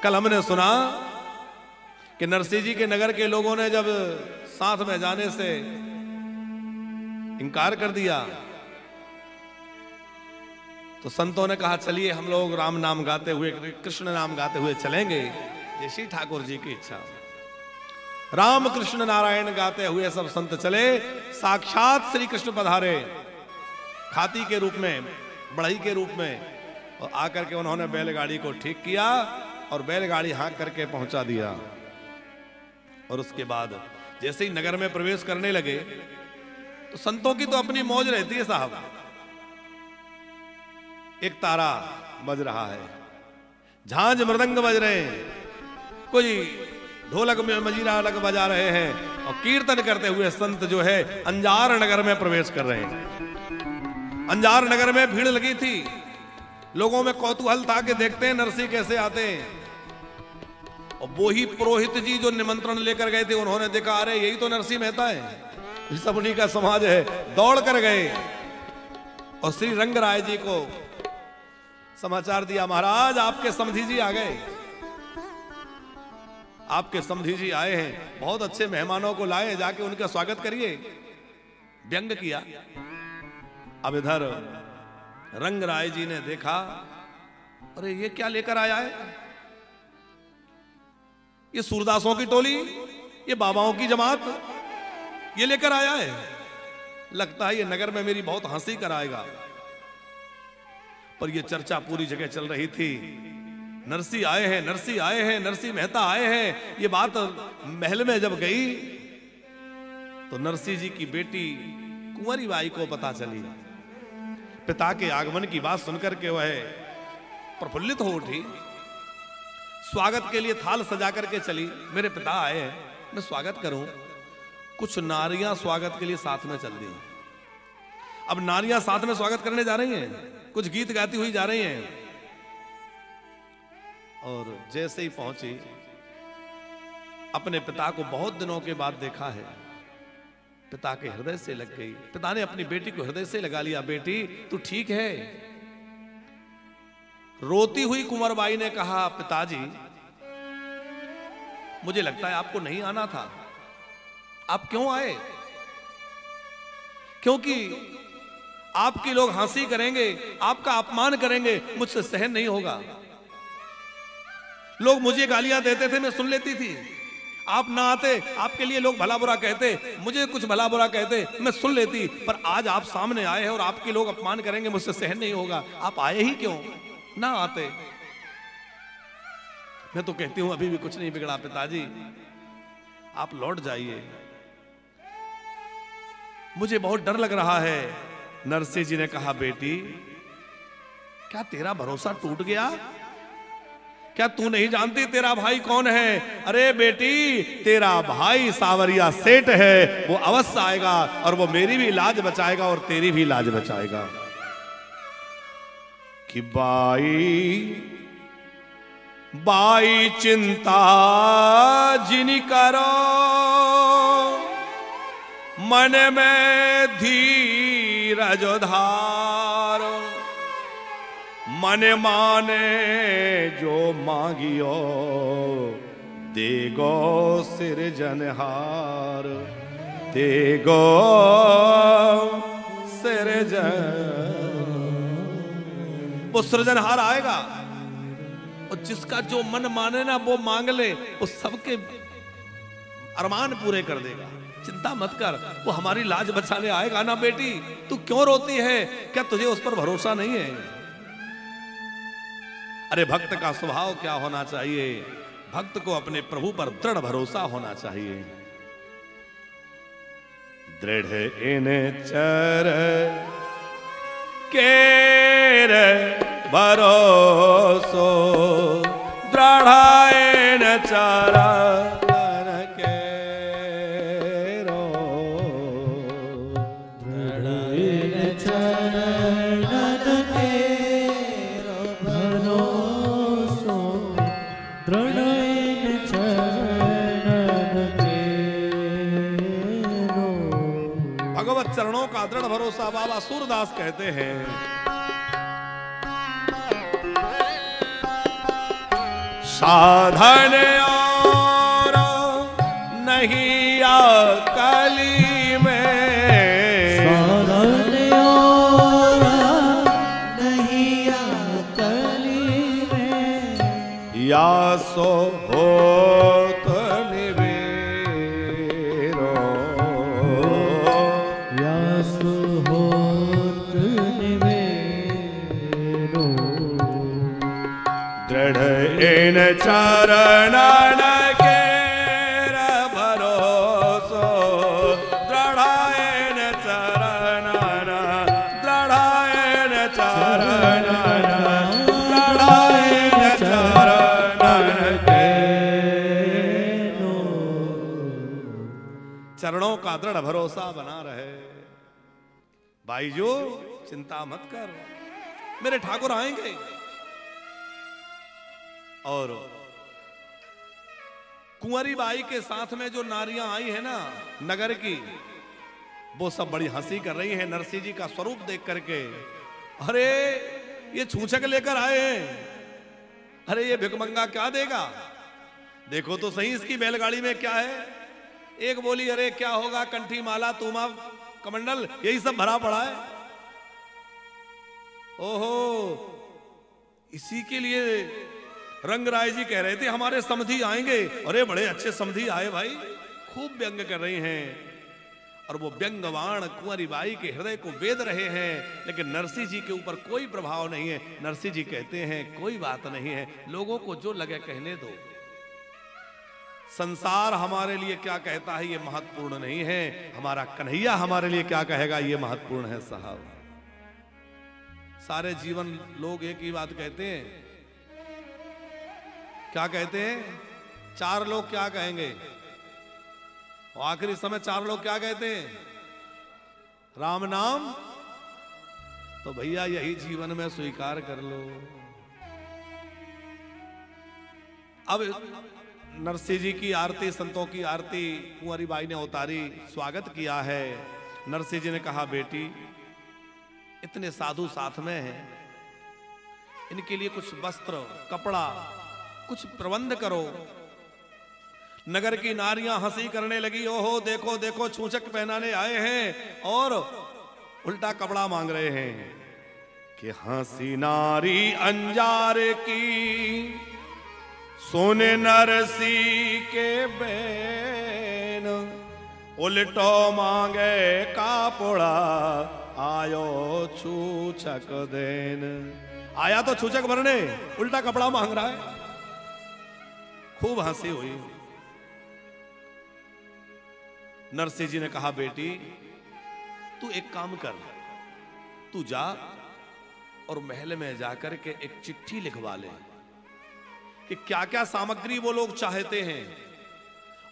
कल हमने सुना कि नरसिंह जी के नगर के लोगों ने जब साथ में जाने से इनकार कर दिया तो संतों ने कहा चलिए हम लोग राम नाम गाते हुए, कृष्ण नाम गाते हुए चलेंगे। ये श्री ठाकुर जी की इच्छा। राम कृष्ण नारायण गाते हुए सब संत चले। साक्षात श्री कृष्ण पधारे खाती के रूप में, बढ़ई के रूप में, और आकर के उन्होंने बैलगाड़ी को ठीक किया और बैलगाड़ी हाँक करके पहुंचा दिया। और उसके बाद जैसे ही नगर में प्रवेश करने लगे तो संतों की तो अपनी मौज रहती है साहब। एक तारा बज रहा है, झांझ मृदंग बज रहे हैं, कोई ढोलक में मजीरा अलग बजा रहे हैं और कीर्तन करते हुए संत जो है अंजार नगर में प्रवेश कर रहे हैं। अंजार नगर में भीड़ लगी थी, लोगों में कौतूहल था कि देखते हैं नरसिंह कैसे आते हैं। और वो ही पुरोहित जी जो निमंत्रण लेकर गए थे, उन्होंने देखा अरे यही तो नरसिंह मेहता है, सब उन्हीं का समाज है। दौड़ कर गए और श्री रंगराय जी को समाचार दिया, महाराज आपके समधी जी आ गए, आपके समधी जी आए हैं, बहुत अच्छे मेहमानों को लाए, जाके उनका स्वागत करिए। व्यंग किया। अब इधर रंगराय जी ने देखा अरे ये क्या लेकर आया है, ये सूरदासों की टोली, ये बाबाओं की जमात ये लेकर आया है, लगता है ये नगर में मेरी बहुत हंसी कराएगा। पर ये चर्चा पूरी जगह चल रही थी, नरसिंह आए हैं, नरसिंह आए हैं, नरसिंह मेहता आए हैं। ये बात महल में जब गई तो नरसिंह जी की बेटी कुंवरी बाई को पता चली। पिता के आगमन की बात सुनकर के वह प्रफुल्लित हो उठी, स्वागत के लिए थाल सजा करके चली। मेरे पिता आए हैं, मैं स्वागत करूं। कुछ नारियां स्वागत के लिए साथ में चल दी। अब नारियां साथ में स्वागत करने जा रही हैं, कुछ गीत गाती हुई जा रही हैं। और जैसे ही पहुंची, अपने पिता को बहुत दिनों के बाद देखा है, पिता के हृदय से लग गई। पिता ने अपनी बेटी को हृदय से लगा लिया। बेटी तू ठीक है? रोती हुई कुंवरबाई ने कहा पिताजी मुझे लगता है आपको नहीं आना था, आप क्यों आए? क्योंकि आपके लोग हंसी करेंगे, आपका अपमान करेंगे, मुझसे सहन नहीं होगा। लोग मुझे गालियां देते थे, मैं सुन लेती थी। आप ना आते, आपके लिए लोग भला बुरा कहते, मुझे कुछ भला बुरा कहते, मैं सुन लेती। पर आज आप सामने आए हैं और आपके लोग अपमान करेंगे, मुझसे सहन नहीं होगा। आप आए ही क्यों? ना आते। मैं तो कहती हूं अभी भी कुछ नहीं बिगड़ा पिताजी, आप लौट जाइए, मुझे बहुत डर लग रहा है। नरसिंह जी ने कहा बेटी क्या तेरा भरोसा टूट गया? क्या तू नहीं जानती तेरा भाई कौन है? अरे बेटी तेरा भाई सावरिया सेठ है, वो अवश्य आएगा और वो मेरी भी लाज बचाएगा और तेरी भी लाज बचाएगा। कि बाई चिंता जिनी करो, मन में धीरज धारो, मन माने जो मांगियो, देगो सिरजनहार, देगो सिरजन। वो सृजनहार आएगा और जिसका जो मन माने ना वो मांग ले, वो सबके अरमान पूरे कर देगा। चिंता मत कर, वो हमारी लाज बचाने आएगा ना। बेटी तू क्यों रोती है? क्या तुझे उस पर भरोसा नहीं है? अरे भक्त का स्वभाव क्या होना चाहिए? भक्त को अपने प्रभु पर दृढ़ भरोसा होना चाहिए। दृढ़ इन चर केर भरोसो, दृढ़ इन चर चरणों का दृढ़ भरोसा बाबा सूरदास कहते हैं। साधन और नहीं अकली में, साधन और नहीं अकली में, या सो होत निवेरो, या सो होत निवेरो, दृढ़ इन चरणन के भरोसो, दृढ़ इन चरणन, दृढ़ इन चरणन, दृढ़ इन चरणन के। चरणों का दृढ़ भरोसा बना रहे। भाई जो चिंता मत कर, मेरे ठाकुर आएंगे। और कुंवारी बाई के साथ में जो नारियां आई है ना नगर की, वो सब बड़ी हंसी कर रही हैं नरसिंह जी का स्वरूप देख करके। अरे ये छूछक लेकर आए हैं, अरे ये भिकमंगा क्या देगा, देखो तो सही इसकी बैलगाड़ी में क्या है। एक बोली अरे क्या होगा, कंठी माला तूमा कमंडल यही सब भरा पड़ा है। ओहो, इसी के लिए रंगराय जी कह रहे थे हमारे समधी आएंगे। अरे बड़े अच्छे समधी आए भाई, खूब व्यंग कर रही हैं। और वो व्यंगवाण कुंवारी बाई के हृदय को वेद रहे हैं, लेकिन नरसिंह जी के ऊपर कोई प्रभाव नहीं है। नरसिंह जी कहते हैं कोई बात नहीं है, लोगों को जो लगे कहने दो। संसार हमारे लिए क्या कहता है ये महत्वपूर्ण नहीं है, हमारा कन्हैया हमारे लिए क्या कहेगा ये महत्वपूर्ण है साहब। सारे जीवन लोग एक ही बात कहते हैं, क्या कहते हैं, चार लोग क्या कहेंगे, और आखिरी समय चार लोग क्या कहते हैं, राम नाम। तो भैया यही जीवन में स्वीकार कर लो। अब नरसिंह जी की आरती, संतों की आरती कुंवारी बाई ने उतारी, स्वागत किया है। नरसिंह जी ने कहा बेटी इतने साधु साथ में हैं, इनके लिए कुछ वस्त्र कपड़ा कुछ प्रबंध करो। नगर की नारियां हंसी करने लगी, ओहो देखो देखो छूछक पहनाने आए हैं और उल्टा कपड़ा मांग रहे हैं कि हंसी नारी अंजार की सोने नरसिंह के बैन, उल्टो मांगे कापड़ा आयो छूछक देन। आया तो छूछक भरने, उल्टा कपड़ा मांग रहा है। खूब हंसी हुई। नरसिंह जी ने कहा बेटी तू एक काम कर, तू जा और महल में जाकर के एक चिट्ठी लिखवा ले कि क्या क्या सामग्री वो लोग चाहते हैं,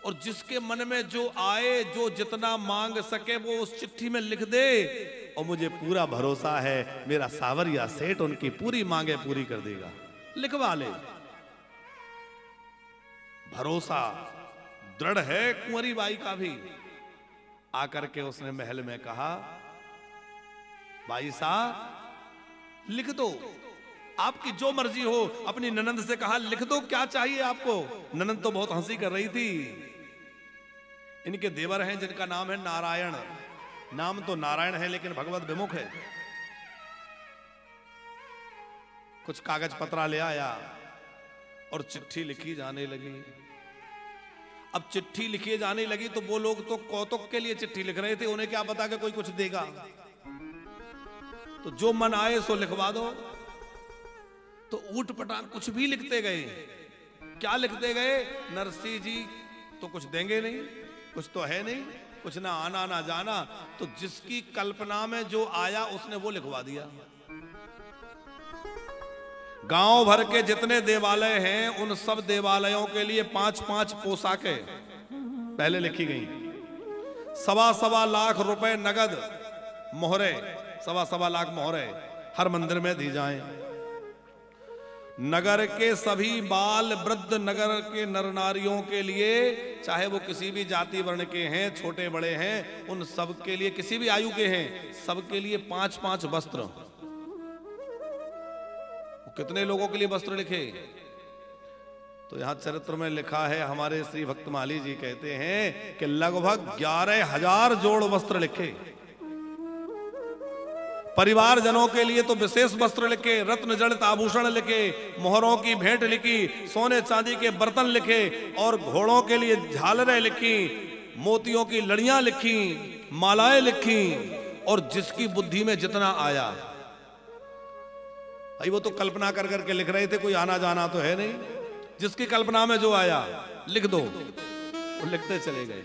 और जिसके मन में जो आए, जो जितना मांग सके वो उस चिट्ठी में लिख दे। और मुझे पूरा भरोसा है मेरा सावरिया सेठ उनकी पूरी मांगे पूरी कर देगा। लिखवा ले, भरोसा दृढ़ है कुंवारी बाई का भी। आकर के उसने महल में कहा भाई साहब लिख दो, आपकी जो मर्जी हो। अपनी ननंद से कहा लिख दो क्या चाहिए आपको। ननंद तो बहुत हंसी कर रही थी। इनके देवर हैं जिनका नाम है नारायण। नाम तो नारायण है लेकिन भगवत विमुख है। कुछ कागज पत्रा ले आया और चिट्ठी लिखी जाने लगी। अब चिट्ठी लिखी जाने लगी तो वो लोग तो कौतुक के लिए चिट्ठी लिख रहे थे, उन्हें क्या पता कि कोई कुछ देगा। तो जो मन आए सो लिखवा दो। तो ऊट पटांग कुछ भी लिखते गए। क्या लिखते गए, नरसिंह जी तो कुछ देंगे नहीं, कुछ तो है नहीं, कुछ ना आना ना जाना। तो जिसकी कल्पना में जो आया उसने वो लिखवा दिया। गांव भर के जितने देवालय हैं उन सब देवालयों के लिए 5-5 पोशाकें पहले लिखी गई। 1.25 लाख रुपए नगद मोहरे, 1.25 लाख मोहरे हर मंदिर में दी जाएं। नगर के सभी बाल वृद्ध, नगर के नर नारियों के लिए, चाहे वो किसी भी जाति वर्ण के हैं, छोटे बड़े हैं, उन सब के लिए, किसी भी आयु के हैं, सबके लिए 5-5 वस्त्र। कितने लोगों के लिए वस्त्र लिखे, तो यहाँ चरित्र में लिखा है, हमारे श्री भक्तमाली जी कहते हैं कि लगभग 11,000 जोड़ वस्त्र लिखे, परिवार जनों के लिए तो विशेष वस्त्र लिखे, रत्न जड़ित आभूषण लिखे, मोहरों की भेंट लिखी, सोने चांदी के बर्तन लिखे, और घोड़ों के लिए झालरें लिखी, मोतियों की लड़ियां लिखी, मालाएं लिखी, और जिसकी बुद्धि में जितना आया। भाई वो तो कल्पना कर करके लिख रहे थे, कोई आना जाना तो है नहीं, जिसकी कल्पना में जो आया लिख दो, वो लिखते चले गए।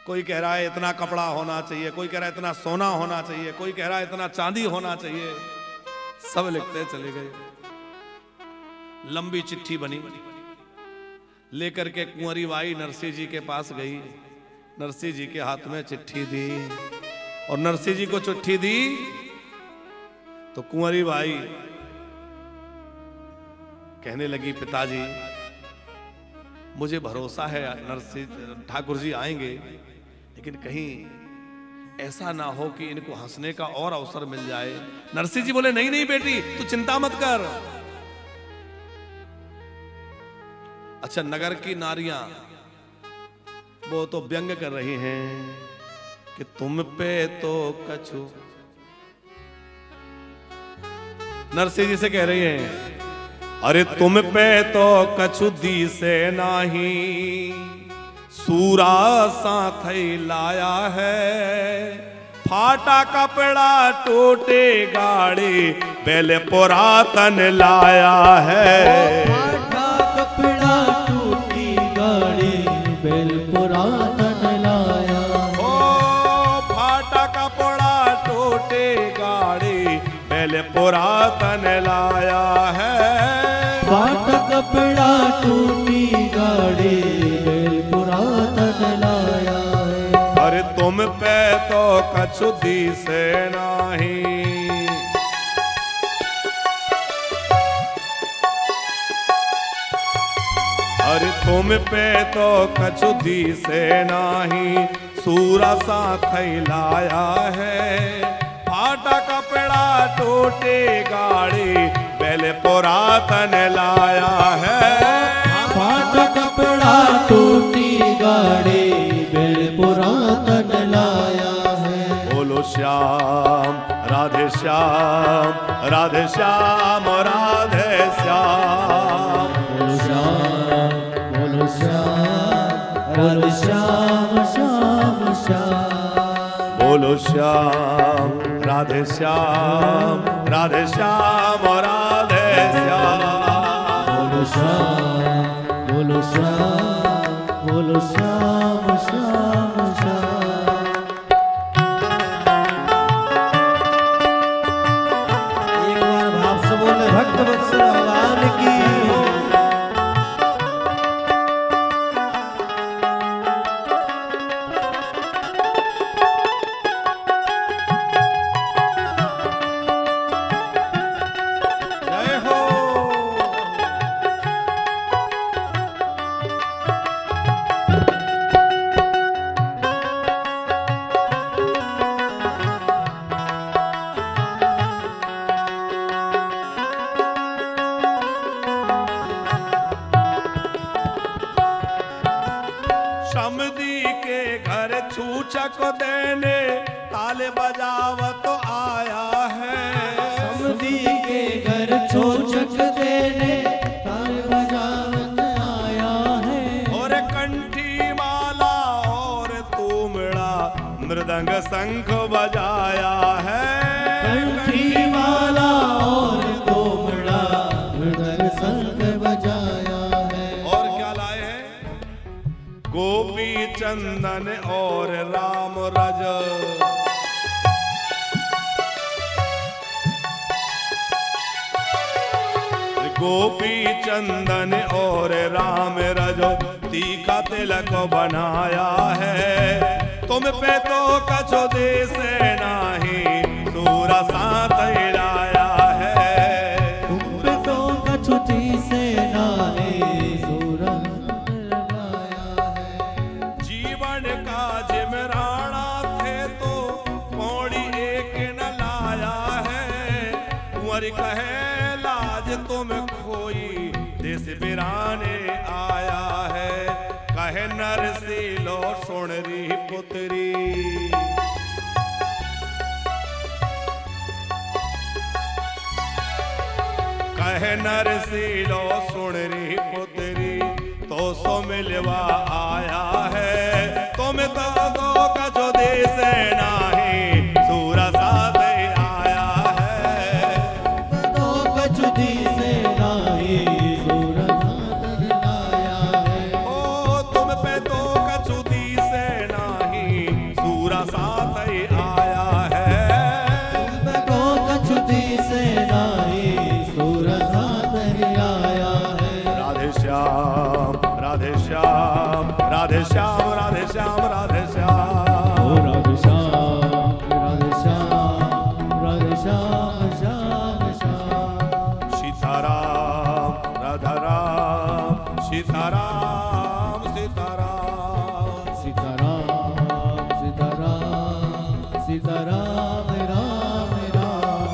कोई कह रहा है इतना कपड़ा होना चाहिए, कोई कह रहा है इतना सोना होना चाहिए, कोई कह रहा है इतना चांदी होना चाहिए, सब लिखते चले गए। लंबी चिट्ठी बनी, लेकर के कुंवरी बाई नरसिंह जी के पास गई, नरसिंह जी के हाथ में चिट्ठी दी, और नरसिंह जी को चिट्ठी दी तो कुंवरी बाई कहने लगी, पिताजी मुझे भरोसा है नरसिंह ठाकुर जी आएंगे, लेकिन कहीं ऐसा ना हो कि इनको हंसने का और अवसर मिल जाए। नरसिंह जी बोले, नहीं नहीं बेटी, तू चिंता मत कर। अच्छा, नगर की नारियां वो तो व्यंग कर रही हैं कि तुम पे तो कछु, नरसिंह जी से कह रही हैं, अरे तुम पे तो कछु दी से नाही, सूरा साथ लाया है, फाटा कपड़ा टूटे गाड़ी बेले पुरातन लाया है। फाटा कपड़ा टूटी गाड़ी बेल पुरातन लाया, ओ फाटा कपड़ा टूटे गाड़ी बेले पुरातन लाया है। फाटा कपड़ा टूटी गाड़ी बेल पुरातन लाया है। अरे तुम पे तो कछु दी से नाही, अरे तुम पे तो कछु दी से नाही, सूरा सा थैलाया है, फाटा कपड़ा टूटे गाड़ी बेले पुरातन लाया है। फाटा कपड़ा टूटी गाड़ी बेल पुरातन लाया है। बोलो श्याम राधे श्याम, राधे श्याम राधे श्याम, बोलो श्याम, बोलो श्याम, राधे श्याम श्याम श्याम, बोलो श्याम राधे श्याम, राधे श्याम राधे श्याम, बोलो श्याम, बोलो श्याम, बोलो श्याम श्याम श्याम। एक बार भाव से बोले भक्त वत्सल भगवान की। समधी के घर छूछक देने ताले बजावत आया है। समधी के घर छूछक देने ताल बजावत आया है। और कंठी माला और तुमड़ा मृदंग शंख बजाया है। कंठी माला और तुमड़ा मृदंग शंख बजाया है। और क्या लाए हैं? गोपी चंदन और राम रज, गोपी चंदन और राम रज तीखा तिलक बनाया है। तुम पे तो कछु दे से नाही, सूरा साथ लाया है। तुम पे तो कछु दी से नाही, सूरा लाया है। जीवन का जिमराना थे तो कौड़ी एक न लाया है। कुंवर कहे लाज तुम खोई देश बिराने आया है, कहे नरसिलो सुन री पुत्री। कहे नरसिलो सुन री पुत्री, तो सो मिलवा आया है, तुम तो कछु देश नाही सूरा साथ आया है। तो कछु देश नाही सूरा साथ आया है। ओ तुम पे तो कछु देश नाही सूरा साथ आया है। तुम पे तो कछु देश नाही सूरा साथ आया है। राधे श्याम राधे श्याम राधे श्याम राधे श्याम राधे श्याम। ओ राधे श्याम राधे श्याम राधे श्याम श्याम श्याम। सीताराम राधा राम सीताराम सीताराम। सीताराम सीताराम सीताराम राम राम।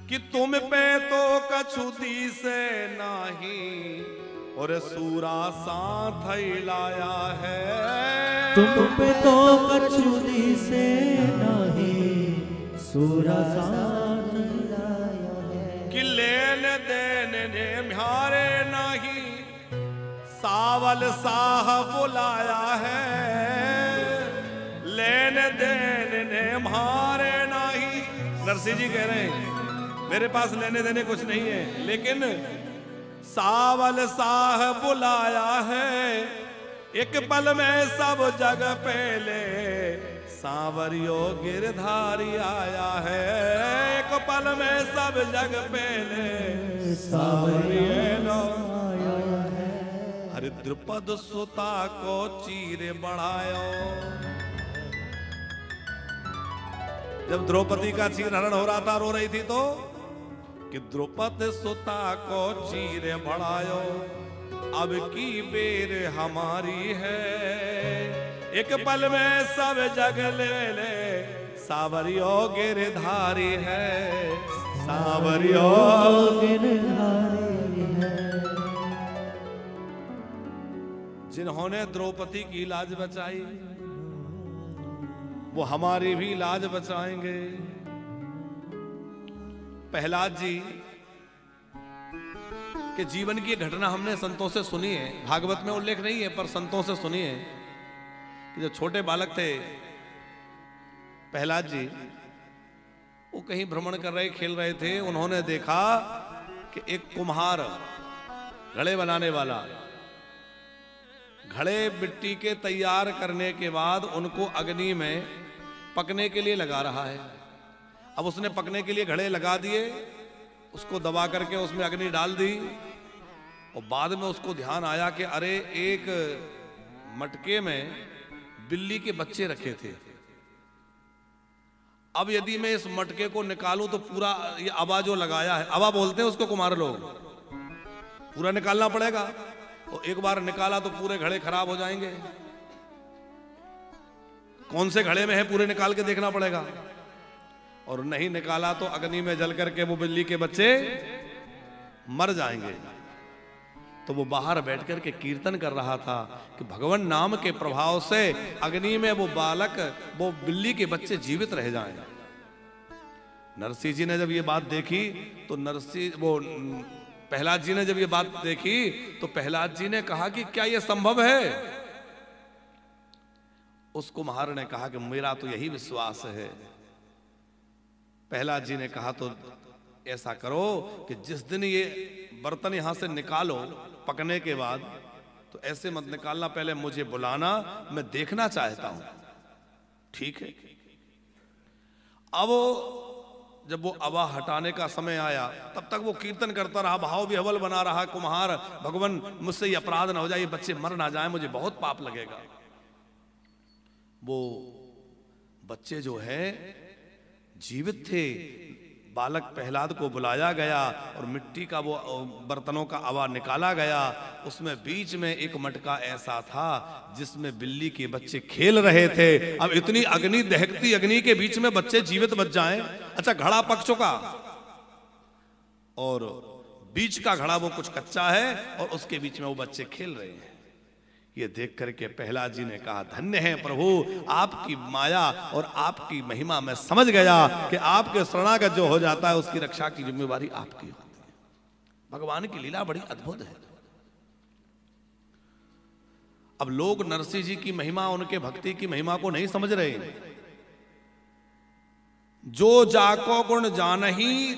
कि तुम पे तो कछु दिसे नाही और सूरा साथ लाया है। तुम पे तो कछु दिसे नहीं सूरा साथ लाया है। कि लेन देन ने म्यारे नहीं सावल साह बुलाया है। लेन देन ने म्यारे नहीं। नरसिंह जी कह रहे हैं मेरे पास लेने देने कुछ नहीं है, लेकिन सावल साह बुलाया है। एक पल में सब जग पहले सांवरियो गिरधारी आया है। एक पल में सब जग पहले सांवरियो आया है। हरि द्रुपद सुता को चीर बढ़ायो। जब द्रौपदी का चीर हरण हो रहा था, रो रही थी, तो कि द्रुपद सुता को चीर बढ़ायो, अब की बेर हमारी है। एक पल में सब जग ले ले सावरियो गिरधारी है। सावरियो गिरधारी है। जिन्होंने द्रौपदी की लाज बचाई वो हमारी भी लाज बचाएंगे। प्रहलाद जी के जीवन की घटना हमने संतों से सुनी है, भागवत में उल्लेख नहीं है पर संतों से सुनी है कि जब छोटे बालक थे प्रहलाद जी, वो कहीं भ्रमण कर रहे, खेल रहे थे। उन्होंने देखा कि एक कुम्हार घड़े बनाने वाला घड़े मिट्टी के तैयार करने के बाद उनको अग्नि में पकने के लिए लगा रहा है। अब उसने पकने के लिए घड़े लगा दिए, उसको दबा करके उसमें अग्नि डाल दी, और बाद में उसको ध्यान आया कि अरे एक मटके में बिल्ली के बच्चे रखे थे। अब यदि मैं इस मटके को निकालूं तो पूरा ये अबा जो लगाया है, अबा बोलते हैं उसको कुम्हार लोग, पूरा निकालना पड़ेगा। और एक बार निकाला तो पूरे घड़े खराब हो जाएंगे। कौन से घड़े में है पूरे निकाल के देखना पड़ेगा, और नहीं निकाला तो अग्नि में जल करके वो बिल्ली के बच्चे मर जाएंगे। तो वो बाहर बैठ करके कीर्तन कर रहा था कि भगवान नाम के प्रभाव से अग्नि में वो बालक, वो बिल्ली के बच्चे जीवित रह जाएं। नरसिंह जी ने जब ये बात देखी तो प्रहलाद जी ने जब ये बात देखी तो प्रहलाद जी ने कहा कि क्या ये संभव है? उस कुम्हार ने कहा कि मेरा तो यही विश्वास है। प्रहलाद जी ने कहा तो ऐसा करो कि जिस दिन ये बर्तन यहां से निकालो पकने के बाद, तो ऐसे मत निकालना, पहले मुझे बुलाना, मैं देखना चाहता हूं। ठीक है। अब जब वो अबा हटाने का समय आया तब तक वो कीर्तन करता रहा, भाव विह्वल बना रहा कुम्हार, भगवान मुझसे ये अपराध ना हो जाए, ये बच्चे मर ना जाए, मुझे बहुत पाप लगेगा। वो बच्चे जो है जीवित थे। बालक प्रहलाद को बुलाया गया और मिट्टी का वो बर्तनों का अवा निकाला गया। उसमें बीच में एक मटका ऐसा था जिसमें बिल्ली के बच्चे खेल रहे थे। अब इतनी अग्नि, दहकती अग्नि के बीच में बच्चे जीवित बच जाएं। अच्छा, घड़ा पक चुका और बीच का घड़ा वो कुछ कच्चा है और उसके बीच में वो बच्चे खेल रहे हैं। ये देख करके प्रहलाद जी ने कहा, धन्य है प्रभु, आपकी माया और आपकी महिमा मैं समझ गया कि आपके शरणागत जो हो जाता है उसकी रक्षा की जिम्मेवारी आपकी होती है। भगवान की लीला बड़ी अद्भुत है। अब लोग नरसिंह जी की महिमा, उनके भक्ति की महिमा को नहीं समझ रहे। जो जाको गुण जानही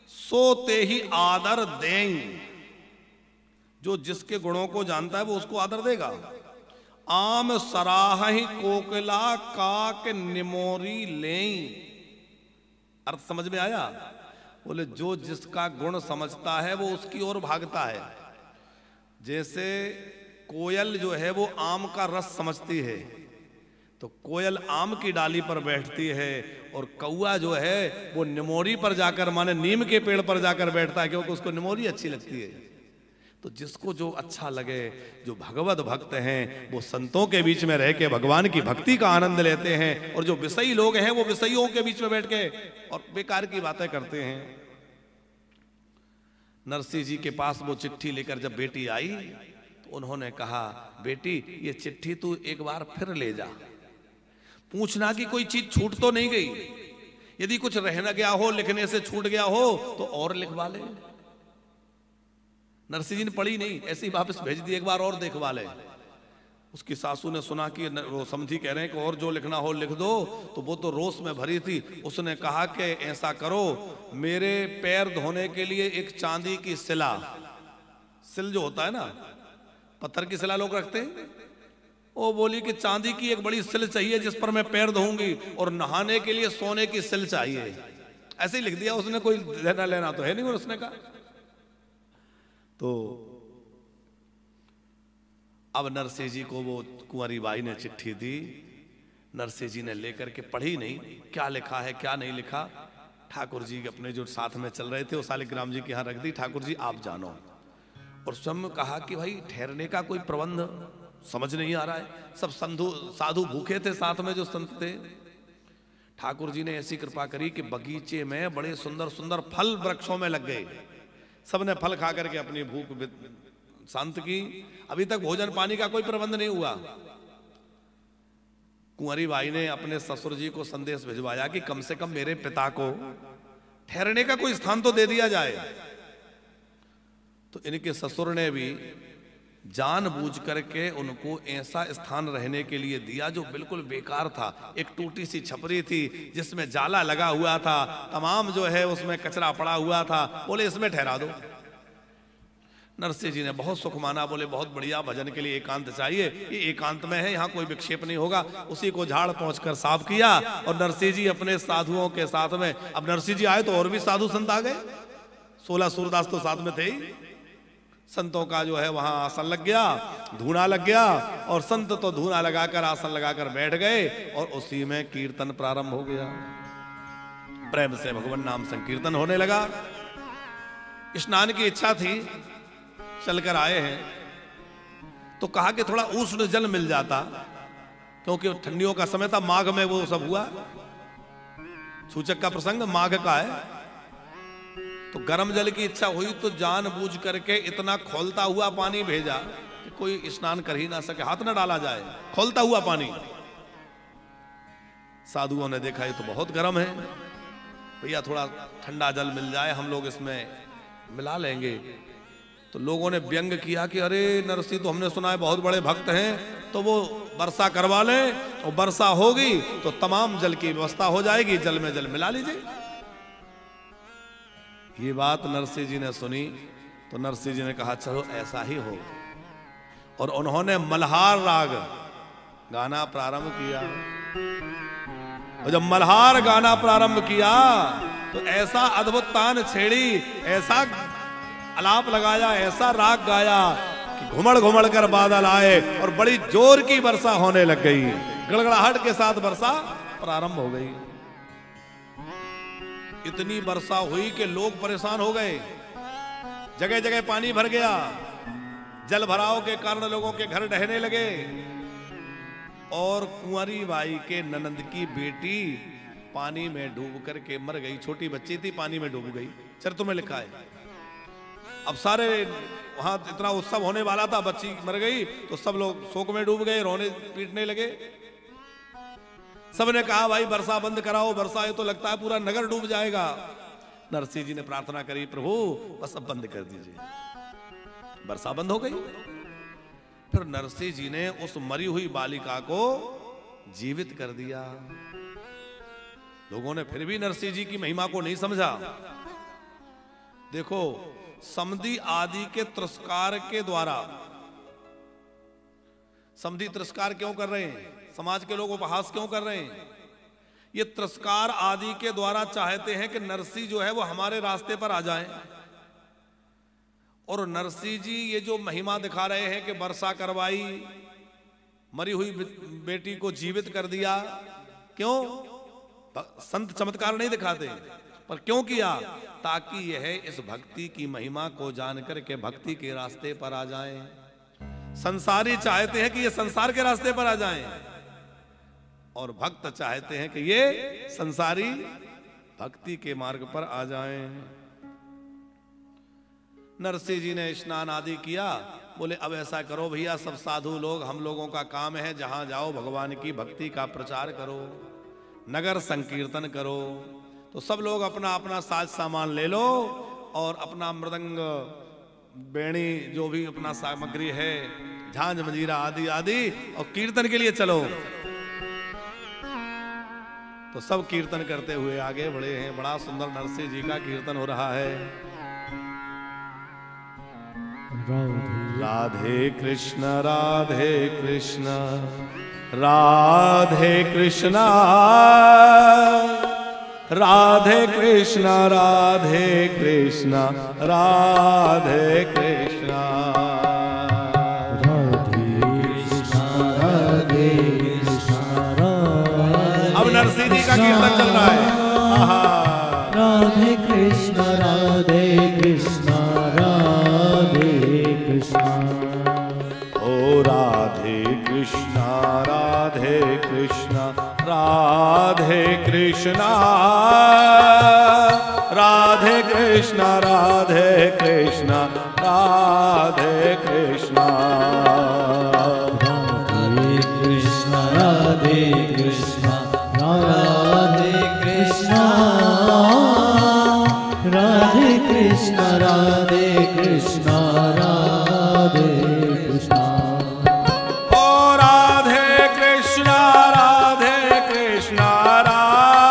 सो ते ही आदर दें। जो जिसके गुणों को जानता है वो उसको आदर देगा। आम सराही कोकिला काक निमोरी लें। अर्थ समझ में आया? बोले जो जिसका गुण समझता है वो उसकी ओर भागता है। जैसे कोयल जो है वो आम का रस समझती है तो कोयल आम की डाली पर बैठती है, और कौआ जो है वो निमोरी पर जाकर, माने नीम के पेड़ पर जाकर बैठता है, क्योंकि उसको निमोरी अच्छी लगती है। तो जिसको जो अच्छा लगे, जो भगवत भक्त हैं वो संतों के बीच में रह के भगवान की भक्ति का आनंद लेते हैं, और जो विषयी लोग हैं वो विषयियों के बीच में बैठ के और बेकार की बातें करते हैं। नरसिंह जी के पास वो चिट्ठी लेकर जब बेटी आई तो उन्होंने कहा, बेटी ये चिट्ठी तू एक बार फिर ले जा, पूछना कि कोई चीज छूट तो नहीं गई। यदि कुछ रह न गया हो, लिखने से छूट गया हो तो और लिखवा ले। नरसिंह जी ने पढ़ी नहीं, ऐसे ही वापस भेज दी, एक बार और देखवा ले। उसकी सासू ने सुना कि वो समझी कह रहे हैं कि और जो लिखना हो लिख दो, तो वो तो रोष में भरी थी। उसने कहा कि ऐसा करो, मेरे पैर धोने के लिए एक चांदी की सिला, सिल जो होता है ना, पत्थर की सिला लोग रखते हैं, वो बोली कि चांदी की एक बड़ी सिल चाहिए जिस पर मैं पैर धोऊंगी, और नहाने के लिए सोने की सिल चाहिए। ऐसे ही लिख दिया उसने, कोई लेना लेना तो है नहीं। और उसने कहा तो अब नरसिंह जी को वो कुंवारी बाई ने चिट्ठी दी। नरसिंह जी ने लेकर के पढ़ी नहीं, क्या लिखा है क्या नहीं लिखा। ठाकुर जी अपने जो साथ में चल रहे थे वो शालिग्राम जी के यहाँ रख दी, ठाकुर जी आप जानो। और स्वयं कहा कि भाई ठहरने का कोई प्रबंध समझ नहीं आ रहा है। सब साधु भूखे थे साथ में जो संत थे। ठाकुर जी ने ऐसी कृपा करी कि बगीचे में बड़े सुंदर सुंदर फल वृक्षों में लग गए। सबने फल खा करके अपनी भूख शांत की। अभी तक भोजन पानी का कोई प्रबंध नहीं हुआ। कुंवारी बाई ने अपने ससुर जी को संदेश भिजवाया कि कम से कम मेरे पिता को ठहरने का कोई स्थान तो दे दिया जाए। तो इनके ससुर ने भी जानबूझ करके उनको ऐसा स्थान रहने के लिए दिया जो बिल्कुल बेकार था। एक टूटी सी छपरी थी जिसमें जाला लगा हुआ था, तमाम जो है उसमें कचरा पड़ा हुआ था। बोले इसमें ठहरा दो। नरसिंह जी ने बहुत सुख माना, बोले बहुत बढ़िया, भजन के लिए एकांत चाहिए, ये एकांत में है, यहाँ कोई विक्षेप नहीं होगा। उसी को झाड़ पहुंचकर साफ किया और नरसिंह जी अपने साधुओं के साथ में, अब नरसिंह जी आए तो और भी साधु संत आ गए। 16 सूरदास तो साथ में थे ही। संतों का जो है वहां आसन लग गया, धूना लग गया, और संत तो धूना लगाकर आसन लगाकर बैठ गए, और उसी में कीर्तन प्रारंभ हो गया। प्रेम से भगवान नाम संकीर्तन होने लगा। स्नान की इच्छा थी, चलकर आए हैं तो कहा कि थोड़ा उष्ण जल मिल जाता, क्योंकि ठंडियों का समय था, माघ में वो सब हुआ। सूचक का प्रसंग माघ का है। तो गर्म जल की इच्छा हुई तो जानबूझ करके इतना खोलता हुआ पानी भेजा कि कोई स्नान कर ही ना सके, हाथ ना डाला जाए, खोलता हुआ पानी। साधुओं ने देखा ये तो बहुत गर्म है, भैया थोड़ा ठंडा जल मिल जाए, हम लोग इसमें मिला लेंगे। तो लोगों ने व्यंग किया कि अरे नरसिंह तो हमने सुना है बहुत बड़े भक्त हैं, तो वो वर्षा करवा ले, और वर्षा होगी तो तमाम जल की व्यवस्था हो जाएगी, जल में जल मिला लीजिए। ये बात नरसिंह जी ने सुनी तो नरसिंह जी ने कहा चलो ऐसा ही हो, और उन्होंने मल्हार राग गाना प्रारंभ किया। और जब मल्हार गाना प्रारंभ किया तो ऐसा अद्भुत तान छेड़ी, ऐसा आलाप लगाया, ऐसा राग गाया कि घुमड़ घुमड़ कर बादल आए और बड़ी जोर की वर्षा होने लग गई। गड़गड़ाहट के साथ वर्षा प्रारंभ हो गई। इतनी वर्षा हुई कि लोग परेशान हो गए, जगह जगह पानी भर गया। जल भराव के कारण लोगों के घर ढहने लगे, और कुंवारी बाई के ननंद की बेटी पानी में डूब करके मर गई। छोटी बच्ची थी, पानी में डूब गई, चरित्र में लिखा है। अब सारे वहां इतना उत्सव होने वाला था, बच्ची मर गई तो सब लोग शोक में डूब गए, रोने पीटने लगे। सबने कहा भाई वर्षा बंद कराओ, वर्षा ये तो लगता है पूरा नगर डूब जाएगा। नरसिंह जी ने प्रार्थना करी, प्रभु बस अब बंद कर दीजिए। वर्षा बंद हो गई। फिर नरसिंह जी ने उस मरी हुई बालिका को जीवित कर दिया। लोगों ने फिर भी नरसिंह जी की महिमा को नहीं समझा। देखो, समधी आदि के तिरस्कार के द्वारा, समधी तिरस्कार क्यों कर रहे हैं? समाज के लोग उपहास क्यों कर रहे हैं? ये तिरस्कार आदि के द्वारा चाहते हैं कि नरसिंह जो है वो हमारे रास्ते पर आ जाएं। और नरसिंह जी ये जो महिमा दिखा रहे हैं कि वर्षा करवाई, मरी हुई बेटी को जीवित कर दिया, क्यों? संत चमत्कार नहीं दिखाते, पर क्यों किया? ताकि यह इस भक्ति की महिमा को जानकर के भक्ति के रास्ते पर आ जाएं। संसारी चाहते हैं कि ये संसार के रास्ते पर आ जाएं, और भक्त चाहते हैं कि ये संसारी भक्ति के मार्ग पर आ जाएं। नरसिंह जी ने स्नान आदि किया। बोले अब ऐसा करो भैया, सब साधु लोग, हम लोगों का काम है जहां जाओ भगवान की भक्ति का प्रचार करो, नगर संकीर्तन करो। तो सब लोग अपना अपना साज सामान ले लो और अपना मृदंग, बेणी, जो भी अपना सामग्री है, झांझ मंजीरा आदि आदि, और कीर्तन के लिए चलो। तो सब कीर्तन करते हुए आगे बढ़े हैं। बड़ा सुंदर नरसिंह जी का कीर्तन हो रहा है। राधे कृष्ण राधे कृष्ण राधे कृष्ण राधे कृष्ण राधे कृष्ण राधे कृष्ण राधे कृष्ण। अब नरसिंह जी का कीर्तन चल रहा है। राधे कृष्ण राधे कृष्ण राधे कृष्ण। ओ राधे कृष्ण राधे कृष्ण राधे कृष्ण राधे कृष्ण राधे कृष्ण राधे कृष्ण राधे कृष्ण राधे कृष्ण राधे कृष्ण राधे कृष्ण राधे कृष्ण राधे कृष्ण। ओ राधे कृष्ण राधे कृष्ण राधे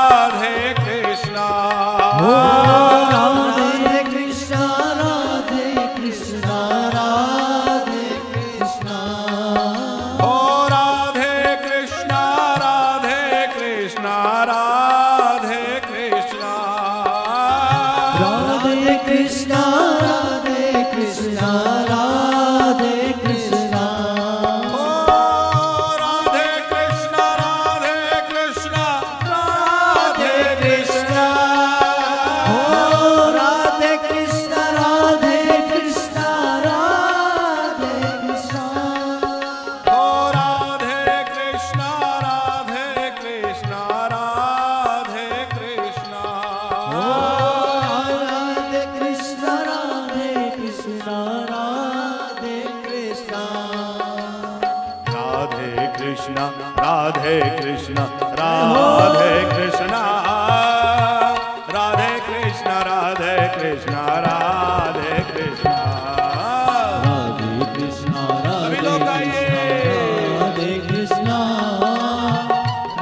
कृष्ण। ओ राधे कृष्ण राधे कृष्ण राधे कृष्ण। ओ राधे कृष्ण राधे कृष्ण राधे कृष्ण। राधे कृष्ण राधे कृष्ण राधे कृष्ण। ओ राधे कृष्ण राधे कृष्ण राधे कृष्ण। ओ राधे कृष्ण राधे कृष्ण राधे कृष्ण। ओ राधे कृष्ण राधे कृष्ण राधे कृष्ण। ओ राधे कृष्ण राधे कृष्ण राधे कृष्ण। राधे कृष्ण राधे कृष्ण राधे कृष्ण। राधे कृष्ण राधे कृष्ण राधे कृष्ण। राधे कृष्ण सभी राधे लोग गाइए। कृष्ण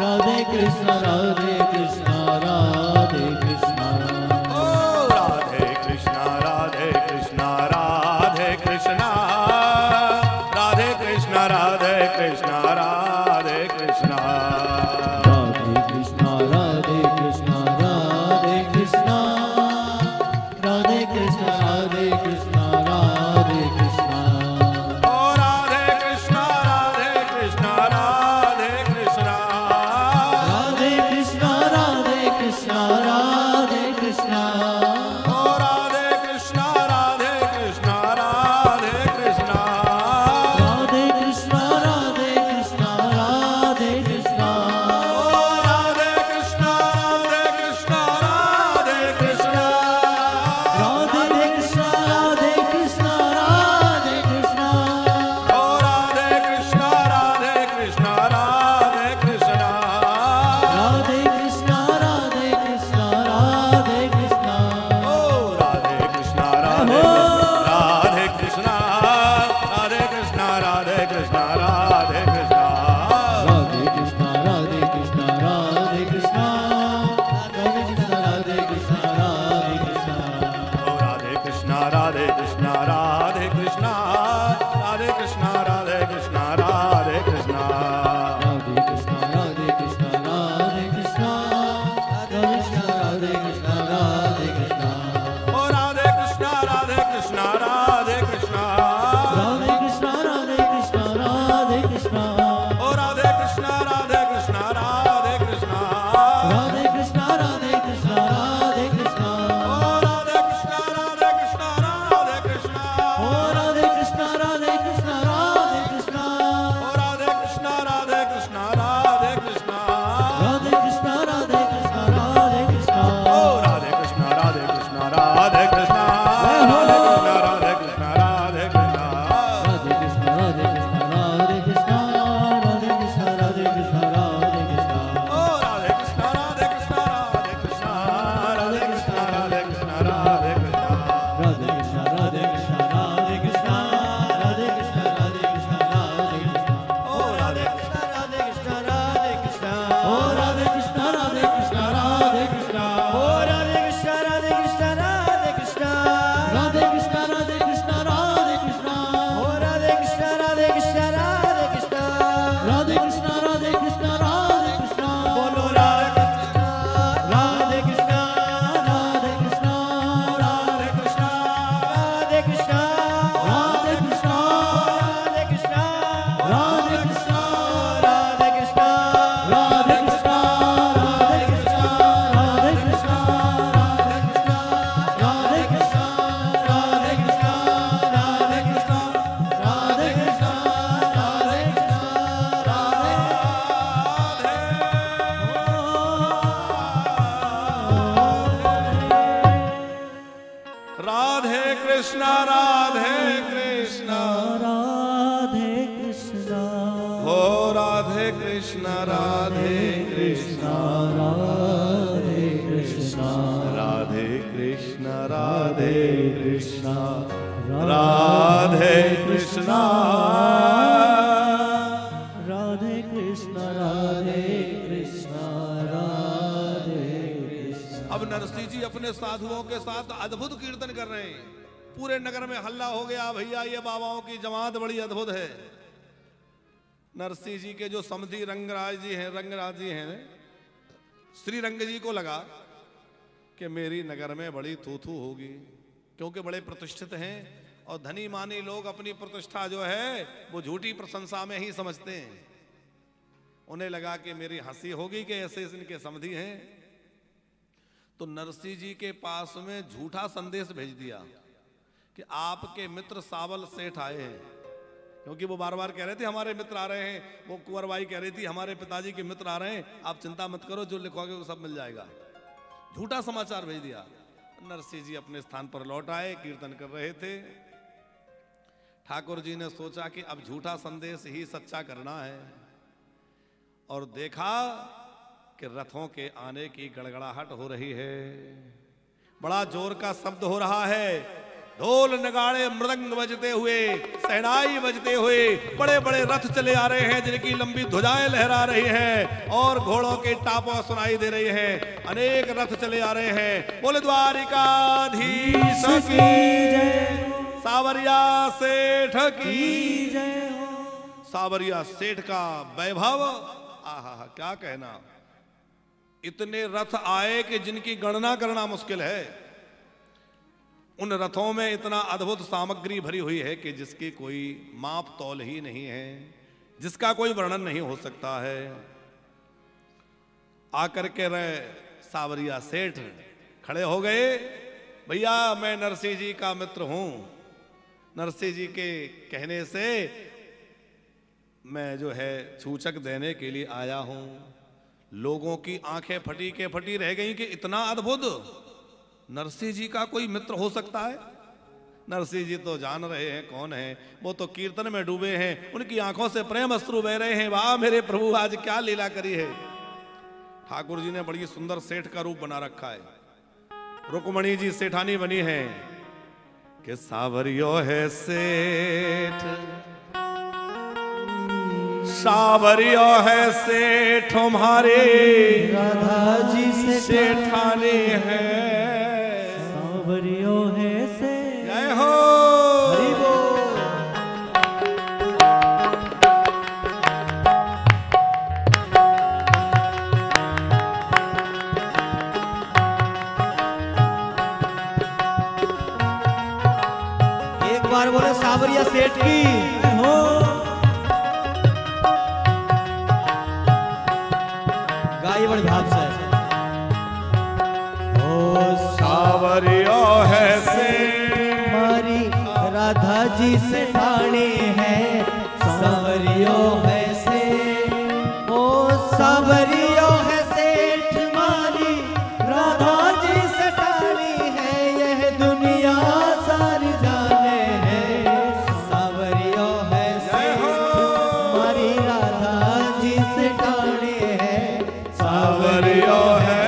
राधे कृष्ण राधे कृष्ण राधे कृष्ण। ओ राधे कृष्ण राधे कृष्ण राधे कृष्ण। राधे कृष्ण राधे कृष्ण राधे कृष्ण। राधे कृष्ण राधे कृष्ण राधे कृष्ण। राधे कृष्ण राधे कृष्ण राधे कृष्ण। ओ राधे कृष्ण राधे कृष्ण राधे कृष्ण। राधे कृष्ण राधे कृष्ण राधे कृष्ण। ओ राधे कृष्ण राधे कृष्ण राधे कृष्ण। राधे कृष्ण राधे कृष्ण राधे कृष्ण। ओ राधे कृष्ण राधे कृष्ण राधे कृष्ण। राधे कृष्ण राधे कृष्णा राधे कृष्णा राधे कृष्णा राधे कृष्णा राधे कृष्णा राधे कृष्णा राधे कृष्णा राधे कृष्णा राधे कृष्णा राधे कृष्णा राधे कृष्णा राधे कृष्णा ओ राधे कृष्णा राधे कृष्णा राधे कृष्णा राधे कृष्णा राधे कृष्णा राधे कृष्णा ओ राधे कृष्णा राधे कृष्णा राधे कृष्णा राधे कृष्णा राधे कृष्णा राधे कृष्णा ओ राधे कृष्णा राधे कृष्णा राधे कृष्णा ओ राधे कृष्णा राधे कृष्णा राधे कृष्णा ओ राधे कृष्णा राधे कृष्णा राधे कृष्णा राधे कृष्णा राधे कृष्णा राधे कृष्णा ओ राधे कृष्णा राधे कृष्णा राधे कृष्णा राधे कृष्णा राधे कृष्णा राधे कृष्णा राधे कृष्णा राधे कृष्णा राधे कृष्णा राधे कृष्णा राधे कृष्णा ओ राधे कृष्णा राधे कृष्णा राधे कृष्णा राधे कृष्णा राधे कृष्णा राधे कृष्णा राधे कृष्णा राधे कृष्णा राधे कृष्णा राधे कृष्णा राधे कृष्णा राधे कृष्णा ओ राधे कृष्णा राधे कृष्णा राधे कृष्णा ओ राधे कृष्णा राधे कृष्णा राधे कृष्णा ओ राधे कृष्णा राधे कृष्णा राधे कृष्णा राधे कृष्णा राधे कृष्णा राधे कृष्णा ओ राधे कृष्णा राधे कृष्णा राधे कृष्णा राधे कृष्णा राधे कृष्णा राधे कृष्णा बोलो राधे कृष्णा राधे कृष्णा राधे कृष्णा राधे कृष्णा राधे कृष्णा राधे कृष्णा राधे कृष्णा राधे कृष्णा राधे कृष्णा राधे कृष्णा राधे कृष्णा राधे कृष्णा राधे कृष्णा राधे कृष्णा राधे कृष्णा राधे कृष्णा राधे कृष्णा राधे राधे कृष्णा राधे कृष्णा राधे कृष्णा हो राधे कृष्णा राधे कृष्णा राधे कृष्णा राधे कृष्णा राधे कृष्णा राधे कृष्णा राधे कृष्णा राधे कृष्णा राधे कृष्णा। अब नरसिंह जी अपने साधुओं के साथ अद्भुत कीर्तन कर रहे हैं। पूरे नगर में हल्ला हो गया, भैया ये बाबाओं की जमात बड़ी अद्भुत है। नरसिंह जी के जो समधी रंगराज जी हैं, श्री रंग जी को लगा कि मेरी नगर में बड़ी थू होगी, क्योंकि बड़े प्रतिष्ठित हैं और धनी मानी लोग अपनी प्रतिष्ठा जो है वो झूठी प्रशंसा में ही समझते हैं। उन्हें लगा कि मेरी हंसी होगी कि ऐसे इनके समधी हैं। तो नरसिंह जी के पास में झूठा संदेश भेज दिया कि आपके मित्र सावल सेठ आए हैं, क्योंकि वो बार बार कह रहे थे हमारे मित्र आ रहे हैं। वो कुंवरबाई कह रही थी हमारे पिताजी के मित्र आ रहे हैं, आप चिंता मत करो, जो लिखोगे वो सब मिल जाएगा। झूठा समाचार भेज दिया। नरसिंह जी अपने स्थान पर लौट आए, कीर्तन कर रहे थे। ठाकुर जी ने सोचा कि अब झूठा संदेश ही सच्चा करना है, और देखा कि रथों के आने की गड़गड़ाहट हो रही है, बड़ा जोर का शब्द हो रहा है। ढोल नगाड़े मृदंग बजते हुए, शहनाई बजते हुए बड़े बड़े रथ चले आ रहे हैं, जिनकी लंबी ध्वजाएं लहरा रही हैं और घोड़ों के टापों सुनाई दे रही हैं। अनेक रथ चले आ रहे हैं। बोले द्वारिकाधीश की जय, सावरिया सेठ की जय हो। सावरिया सेठ का वैभव, आहा क्या कहना। इतने रथ आए कि जिनकी गणना करना मुश्किल है। उन रथों में इतना अद्भुत सामग्री भरी हुई है कि जिसकी कोई माप तौल ही नहीं है, जिसका कोई वर्णन नहीं हो सकता है। आकर के रहे सावरिया सेठ खड़े हो गए, भैया मैं नरसिंह जी का मित्र हूं। नरसिंह जी के कहने से मैं जो है सूचक देने के लिए आया हूं। लोगों की आंखें फटी के फटी रह गई कि इतना अद्भुत नरसिंह जी का कोई मित्र हो सकता है। नरसिंह जी तो जान रहे हैं कौन है, वो तो कीर्तन में डूबे हैं, उनकी आंखों से प्रेम अश्रु बह रहे हैं। वाह मेरे प्रभु, आज क्या लीला करी है। ठाकुर जी ने बड़ी सुंदर सेठ का रूप बना रखा है। रुक्मणी जी सेठानी बनी है कि सावरियो है सेठ, सावरियो है सेठ तुम्हारे, राधा जी सेठानी है। सावरियो है से बार बोले सावरिया सेठ की हो। गाई बड़े भाव से ओ सावरिया है से हमारी राधा जी से ठाणे है, सावरियो है से ओ सावरियो है सेठ हमारी राधा जी से ठाणी है, यह दुनिया सारी जाने है, सावरियो है सेठ हमारी राधा जी से ठाणे है, सावरियो है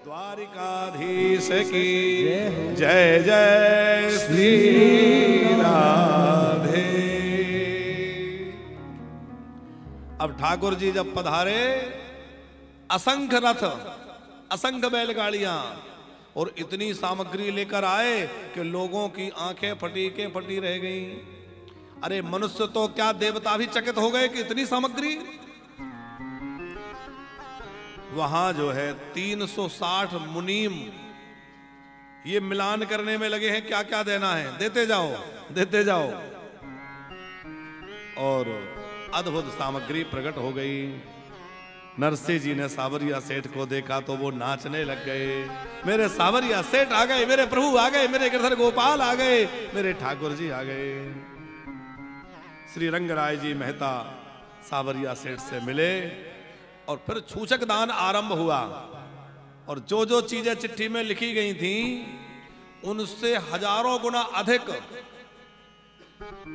द्वारिकाधीश की जय जय श्री राधे। अब ठाकुर जी जब पधारे, असंख्य रथ, असंख्य बैलगाड़ियां और इतनी सामग्री लेकर आए कि लोगों की आंखें फटी के फटी रह गईं। अरे मनुष्य तो क्या देवता भी चकित हो गए कि इतनी सामग्री। वहां जो है 360 मुनीम ये मिलान करने में लगे हैं, क्या क्या देना है, देते जाओ देते जाओ। और अद्भुत सामग्री प्रकट हो गई। नरसिंह जी ने सावरिया सेठ को देखा तो वो नाचने लग गए। मेरे सावरिया सेठ आ गए, मेरे प्रभु आ गए, मेरे गिरधर गोपाल आ गए, मेरे ठाकुर जी आ गए। श्री रंगराय जी मेहता सावरिया सेठ से मिले और फिर छूछक दान आरंभ हुआ। और जो जो चीजें चिट्ठी में लिखी गई थी उनसे हजारों गुना अधिक।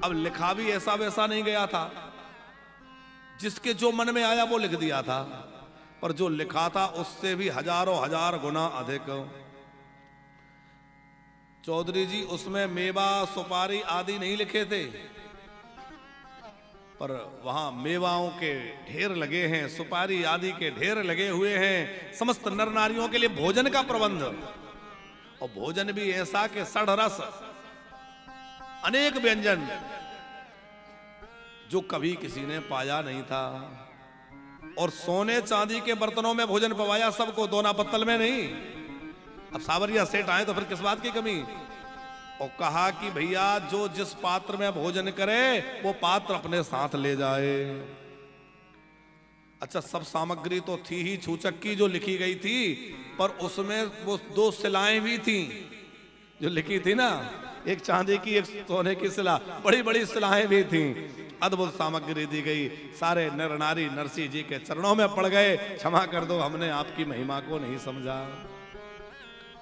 अब लिखा भी ऐसा वैसा नहीं गया था, जिसके जो मन में आया वो लिख दिया था, पर जो लिखा था उससे भी हजारों हजार गुना अधिक। चौधरी जी उसमें मेवा सुपारी आदि नहीं लिखे थे, पर वहां मेवाओं के ढेर लगे हैं, सुपारी आदि के ढेर लगे हुए हैं, समस्त नर नारियों के लिए भोजन का प्रबंध, और भोजन भी ऐसा कि सड़ रस, अनेक व्यंजन जो कभी किसी ने पाया नहीं था, और सोने चांदी के बर्तनों में भोजन पवाया सबको, दोना पत्तल में नहीं। अब सावरिया सेठ आए तो फिर किस बात की कमी, और कहा कि भैया जो जिस पात्र में भोजन करे वो पात्र अपने साथ ले जाए। अच्छा, सब सामग्री तो थी ही छूचक की जो लिखी गई थी, पर उसमें वो 2 शिलाएं भी थी जो लिखी थी ना, एक चांदी की एक सोने की शिला, बड़ी बड़ी शिलाएं भी थी, अद्भुत सामग्री दी गई। सारे नर नारी नरसिंह जी के चरणों में पड़ गए, क्षमा कर दो हमने आपकी महिमा को नहीं समझा।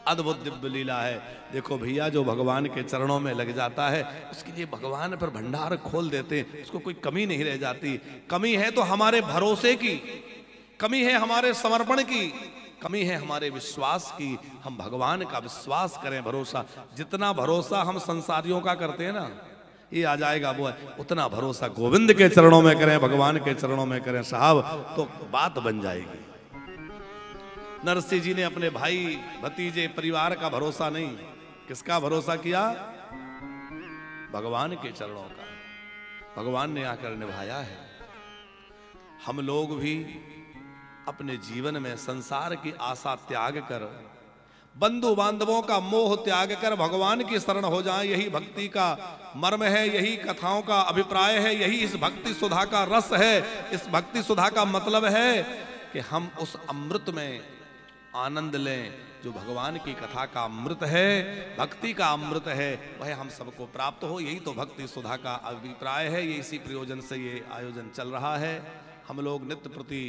अद्भुत दिव्य लीला है। देखो भैया, जो भगवान के चरणों में लग जाता है उसके लिए भगवान पर भंडार खोल देते हैं, उसको कोई कमी नहीं रह जाती। कमी है तो हमारे भरोसे की, कमी है हमारे समर्पण की, कमी है हमारे विश्वास की। हम भगवान का विश्वास करें, भरोसा, जितना भरोसा हम संसारियों का करते हैं ना, ये आ जाएगा वो है, उतना भरोसा गोविंद के चरणों में करें, भगवान के चरणों में करें साहब, तो बात बन जाएगी। नरसिंह जी ने अपने भाई भतीजे परिवार का भरोसा नहीं, किसका भरोसा किया? भगवान के चरणों का। भगवान ने आकर निभाया है। हम लोग भी अपने जीवन में संसार की आशा त्याग कर, बंधु बांधवों का मोह त्याग कर भगवान की शरण हो जाएं, यही भक्ति का मर्म है, यही कथाओं का अभिप्राय है, यही इस भक्ति सुधा का रस है। इस भक्ति सुधा का मतलब है कि हम उस अमृत में आनंद लें जो भगवान की कथा का अमृत है, भक्ति का अमृत है, वह हम सबको प्राप्त हो। यही तो भक्ति सुधा का अभिप्राय है। ये इसी प्रयोजन से ये आयोजन चल रहा है। हम लोग नित्य प्रति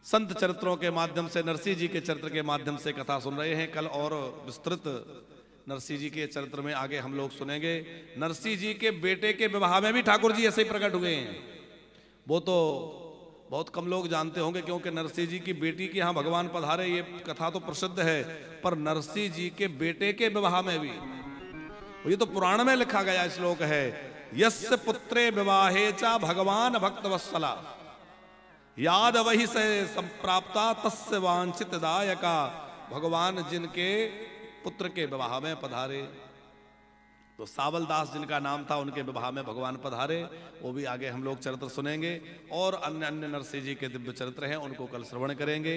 संत चरित्रों के माध्यम से, नरसिंह जी के चरित्र के माध्यम से कथा सुन रहे हैं। कल और विस्तृत नरसिंह जी के चरित्र में आगे हम लोग सुनेंगे। नरसिंह जी के बेटे के विवाह में भी ठाकुर जी ऐसे ही प्रकट हुए हैं। वो तो बहुत कम लोग जानते होंगे, क्योंकि नरसिंह जी की बेटी के यहाँ भगवान पधारे, ये कथा तो प्रसिद्ध है, पर नरसिंह जी के बेटे के विवाह में भी, ये तो पुराण में लिखा गया श्लोक है, यस्य पुत्रे विवाहे चा भगवान भक्त वत्सला याद वही से संप्राप्ता तस्य वांछित दायका। भगवान जिनके पुत्र के विवाह में पधारे, तो सावल दास जिनका नाम था, उनके विवाह में भगवान पधारे। वो भी आगे हम लोग चरित्र सुनेंगे, और अन्य अन्य नरसिंह जी के दिव्य चरित्र हैं, उनको कल श्रवण करेंगे।